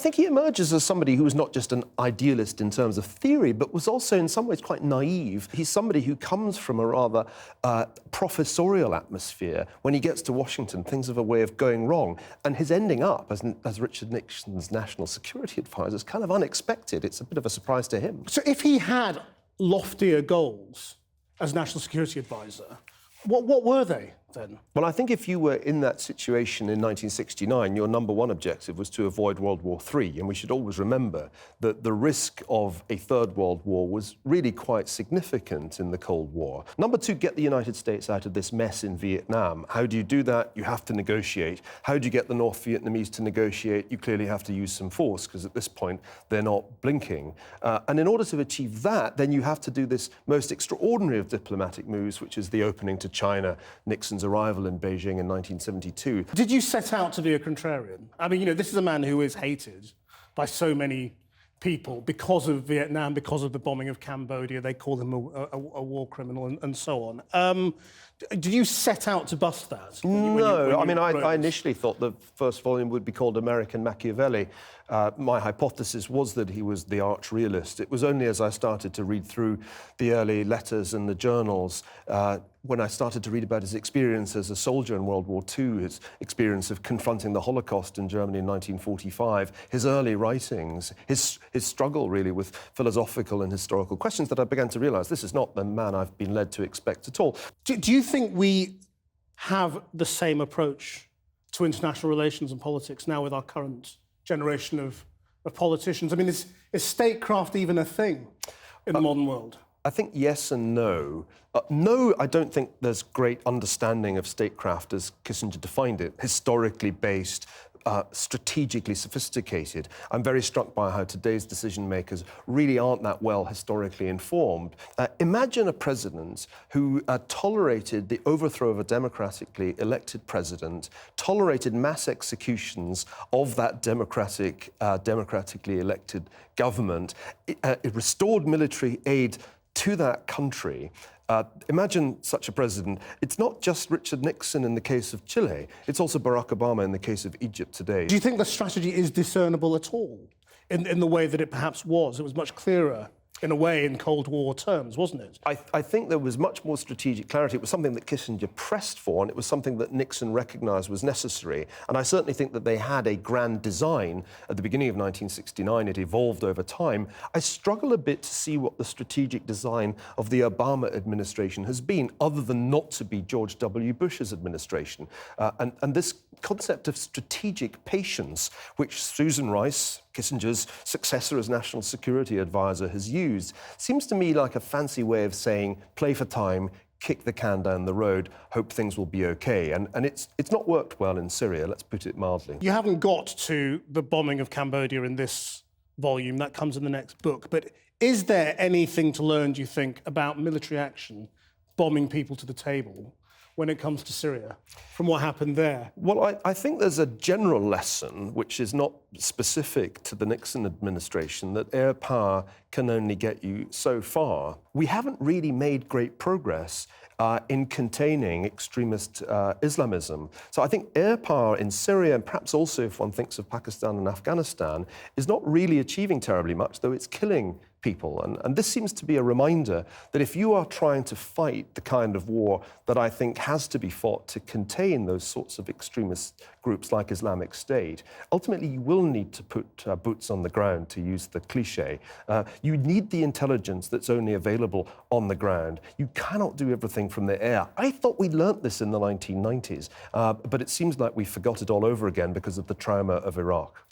think he emerges as somebody who was not just an idealist in terms of theory, but was also in some ways quite naive. He's somebody who comes from a rather professorial atmosphere. When he gets to Washington, things have a way of going wrong. And his ending up as Richard Nixon's national security advisor is kind of unexpected. It's a bit of a surprise to him. So if he had loftier goals as national security advisor, what were they then? Well, I think if you were in that situation in 1969, your number one objective was to avoid World War III. And we should always remember that the risk of a Third World War was really quite significant in the Cold War. Number two, get the United States out of this mess in Vietnam. How do you do that? You have to negotiate. How do you get the North Vietnamese to negotiate? You clearly have to use some force, because at this point, they're not blinking. And in order to achieve that, then you have to do this most extraordinary of diplomatic moves, which is the opening to China, Nixon's arrival in Beijing in 1972. Did you set out to be a contrarian? I mean, this is a man who is hated by so many people because of Vietnam, because of the bombing of Cambodia. They call him a war criminal and so on. Did you set out to bust that? No, I initially thought the first volume would be called American Machiavelli. My hypothesis was that he was the arch-realist. It was only as I started to read through the early letters and the journals, when I started to read about his experience as a soldier in World War II, his experience of confronting the Holocaust in Germany in 1945, his early writings, his struggle really with philosophical and historical questions, that I began to realise this is not the man I've been led to expect at all. Do you think we have the same approach to international relations and politics now with our current generation of politicians? I mean, is statecraft even a thing in the modern world? I think yes and no. No, I don't think there's great understanding of statecraft as Kissinger defined it, historically based, strategically sophisticated. I'm very struck by how today's decision makers really aren't that well historically informed. Imagine a president who tolerated the overthrow of a democratically elected president, tolerated mass executions of that democratically elected government, it restored military aid to that country. Imagine such a president. It's not just Richard Nixon in the case of Chile, it's also Barack Obama in the case of Egypt today. Do you think the strategy is discernible at all in the way that it perhaps was? It was much clearer in a way in Cold War terms, wasn't it? I think there was much more strategic clarity. It was something that Kissinger pressed for, and it was something that Nixon recognised was necessary. And I certainly think that they had a grand design at the beginning of 1969. It evolved over time. I struggle a bit to see what the strategic design of the Obama administration has been, other than not to be George W. Bush's administration. And this concept of strategic patience, which Susan Rice, Kissinger's successor as National Security Advisor, has used, seems to me like a fancy way of saying, play for time, kick the can down the road, hope things will be okay. And it's not worked well in Syria, let's put it mildly. You haven't got to the bombing of Cambodia in this volume, that comes in the next book, but is there anything to learn, do you think, about military action, bombing people to the table, when it comes to Syria, from what happened there? Well, I think there's a general lesson, which is not specific to the Nixon administration, that air power can only get you so far. We haven't really made great progress in containing extremist Islamism. So I think air power in Syria, and perhaps also if one thinks of Pakistan and Afghanistan, is not really achieving terribly much, though it's killing people. And this seems to be a reminder that if you are trying to fight the kind of war that I think has to be fought to contain those sorts of extremist groups like Islamic State, ultimately you will need to put boots on the ground, to use the cliche. You need the intelligence that's only available on the ground. You cannot do everything from the air. I thought we learnt this in the 1990s, but it seems like we forgot it all over again because of the trauma of Iraq.